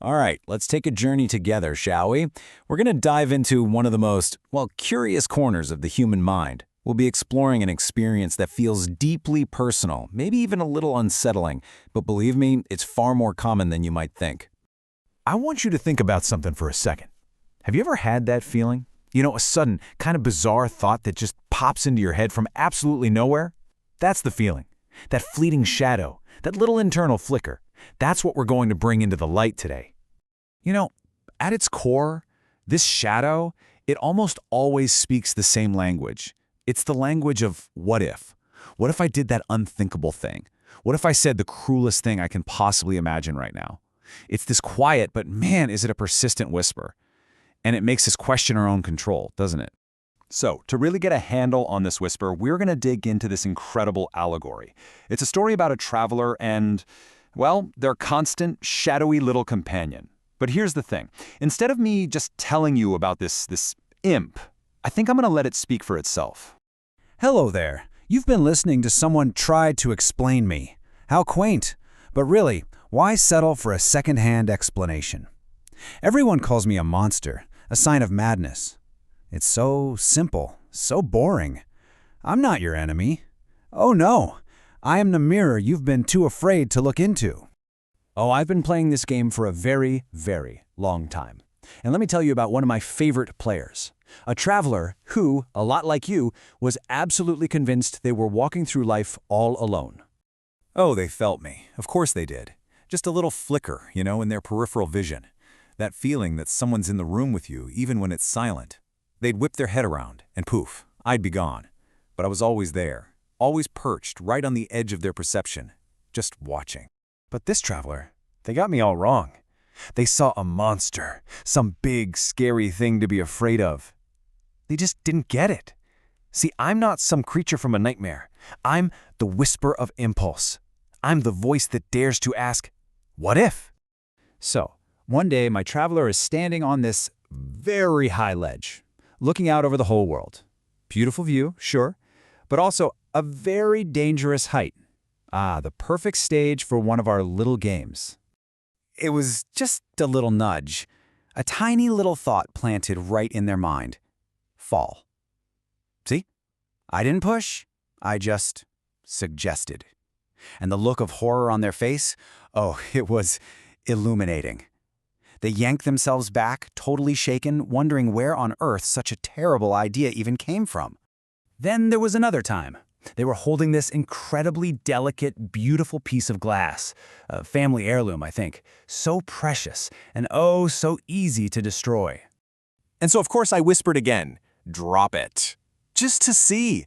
All right, let's take a journey together, shall we? We're going to dive into one of the most, curious corners of the human mind. We'll be exploring an experience that feels deeply personal, maybe even a little unsettling, but believe me, it's far more common than you might think. I want you to think about something for a second. Have you ever had that feeling? A sudden, kind of bizarre thought that just pops into your head from absolutely nowhere? That's the feeling. That fleeting shadow, that little internal flicker. That's what we're going to bring into the light today. At its core, this shadow, it almost always speaks the same language. It's the language of what if. What if I did that unthinkable thing? What if I said the cruelest thing I can possibly imagine right now? It's this quiet, but man, is it a persistent whisper. And it makes us question our own control, doesn't it? So, to really get a handle on this whisper, we're going to dig into this incredible allegory. It's a story about a traveler and, their constant, shadowy little companion. But here's the thing. Instead of me just telling you about this imp, I think I'm going to let it speak for itself. Hello there. You've been listening to someone try to explain me. How quaint. But really, why settle for a second-hand explanation? Everyone calls me a monster, a sign of madness. It's so simple, so boring. I'm not your enemy. Oh no, I am the mirror you've been too afraid to look into. Oh, I've been playing this game for a very, very long time. And let me tell you about one of my favorite players. A traveler who, a lot like you, was absolutely convinced they were walking through life all alone. Oh, they felt me. Of course they did. Just a little flicker, in their peripheral vision. That feeling that someone's in the room with you, even when it's silent. They'd whip their head around, and poof, I'd be gone. But I was always there, always perched right on the edge of their perception, just watching. But this traveler, they got me all wrong. They saw a monster, some big, scary thing to be afraid of. They just didn't get it. See, I'm not some creature from a nightmare. I'm the whisper of impulse. I'm the voice that dares to ask, what if? So, one day my traveler is standing on this very high ledge, looking out over the whole world. Beautiful view, sure, but also a very dangerous height. The perfect stage for one of our little games. It was just a little nudge, a tiny little thought planted right in their mind. Fall. See? I didn't push, I just suggested. And the look of horror on their face, it was illuminating. They yanked themselves back, totally shaken, wondering where on earth such a terrible idea even came from. Then there was another time. They were holding this incredibly delicate, beautiful piece of glass, a family heirloom, I think, so precious and so easy to destroy. And so, of course, I whispered again, drop it. Just to see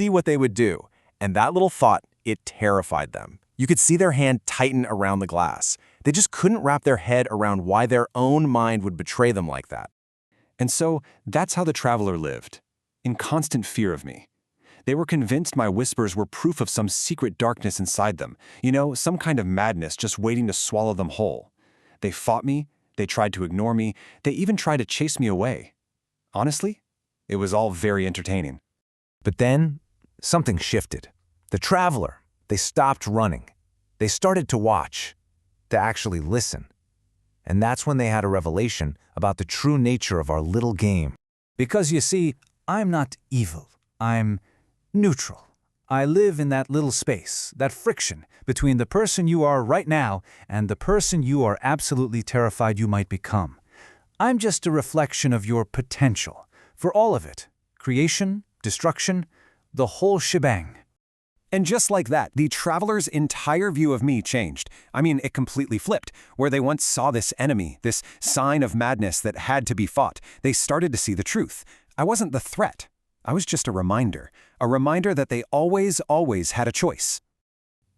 what they would do. And that little thought, it terrified them. You could see their hand tighten around the glass. They just couldn't wrap their head around why their own mind would betray them like that. And so, that's how the traveler lived, in constant fear of me. They were convinced my whispers were proof of some secret darkness inside them, some kind of madness just waiting to swallow them whole. They fought me, they tried to ignore me, they even tried to chase me away. Honestly, it was all very entertaining. But then, something shifted. The traveler, they stopped running. They started to watch, to actually listen. And that's when they had a revelation about the true nature of our little game. Because you see, I'm not evil. I'm neutral. I live in that little space, that friction between the person you are right now and the person you are absolutely terrified you might become. I'm just a reflection of your potential, for all of it. Creation, destruction, the whole shebang. And just like that, the traveler's entire view of me changed. It completely flipped. Where they once saw this enemy, this sign of madness that had to be fought, they started to see the truth. I wasn't the threat. I was just a reminder that they always had a choice.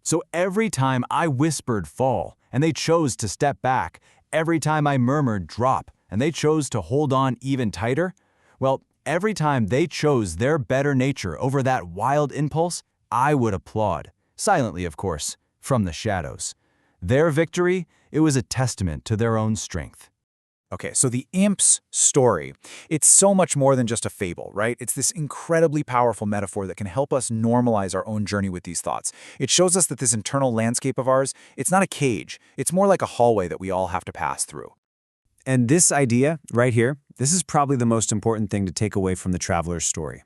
So every time I whispered fall, and they chose to step back, every time I murmured drop, and they chose to hold on even tighter, every time they chose their better nature over that wild impulse, I would applaud, silently of course, from the shadows. Their victory, it was a testament to their own strength. Okay, so the imp's story, it's so much more than just a fable, right? It's this incredibly powerful metaphor that can help us normalize our own journey with these thoughts. It shows us that this internal landscape of ours, it's not a cage. It's more like a hallway that we all have to pass through. And this idea, right here, this is probably the most important thing to take away from the traveler's story.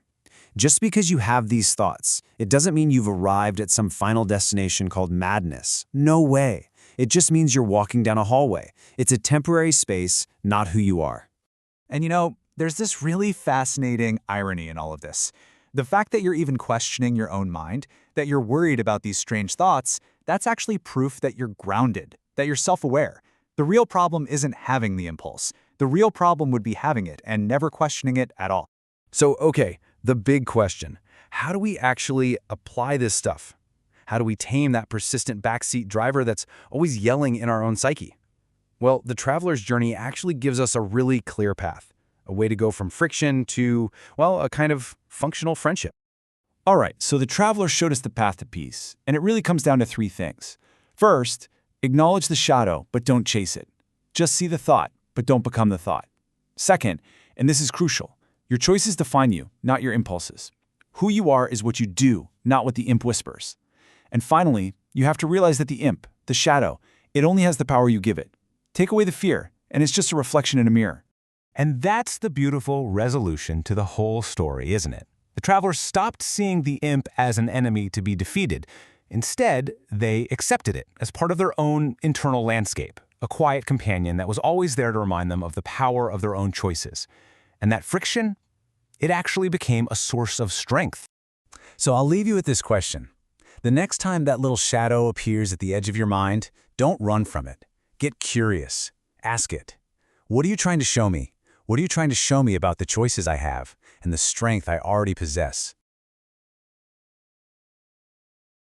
Just because you have these thoughts, it doesn't mean you've arrived at some final destination called madness. No way. It just means you're walking down a hallway. It's a temporary space, not who you are. And you know, there's this really fascinating irony in all of this. The fact that you're even questioning your own mind, that you're worried about these strange thoughts, that's actually proof that you're grounded, that you're self-aware. The real problem isn't having the impulse. The real problem would be having it and never questioning it at all. So, okay, the big question. How do we actually apply this stuff? How do we tame that persistent backseat driver that's always yelling in our own psyche? Well, the traveler's journey actually gives us a really clear path, a way to go from friction to, well, a kind of functional friendship. All right, so the traveler showed us the path to peace, and it really comes down to three things. First, acknowledge the shadow, but don't chase it. Just see the thought, but don't become the thought. Second, and this is crucial, your choices define you, not your impulses. Who you are is what you do, not what the imp whispers. And finally, you have to realize that the imp, the shadow, it only has the power you give it. Take away the fear, and it's just a reflection in a mirror. And that's the beautiful resolution to the whole story, isn't it? The travelers stopped seeing the imp as an enemy to be defeated. Instead, they accepted it as part of their own internal landscape, a quiet companion that was always there to remind them of the power of their own choices. And that friction, it actually became a source of strength. So I'll leave you with this question. The next time that little shadow appears at the edge of your mind, don't run from it. Get curious. Ask it. What are you trying to show me? What are you trying to show me about the choices I have and the strength I already possess?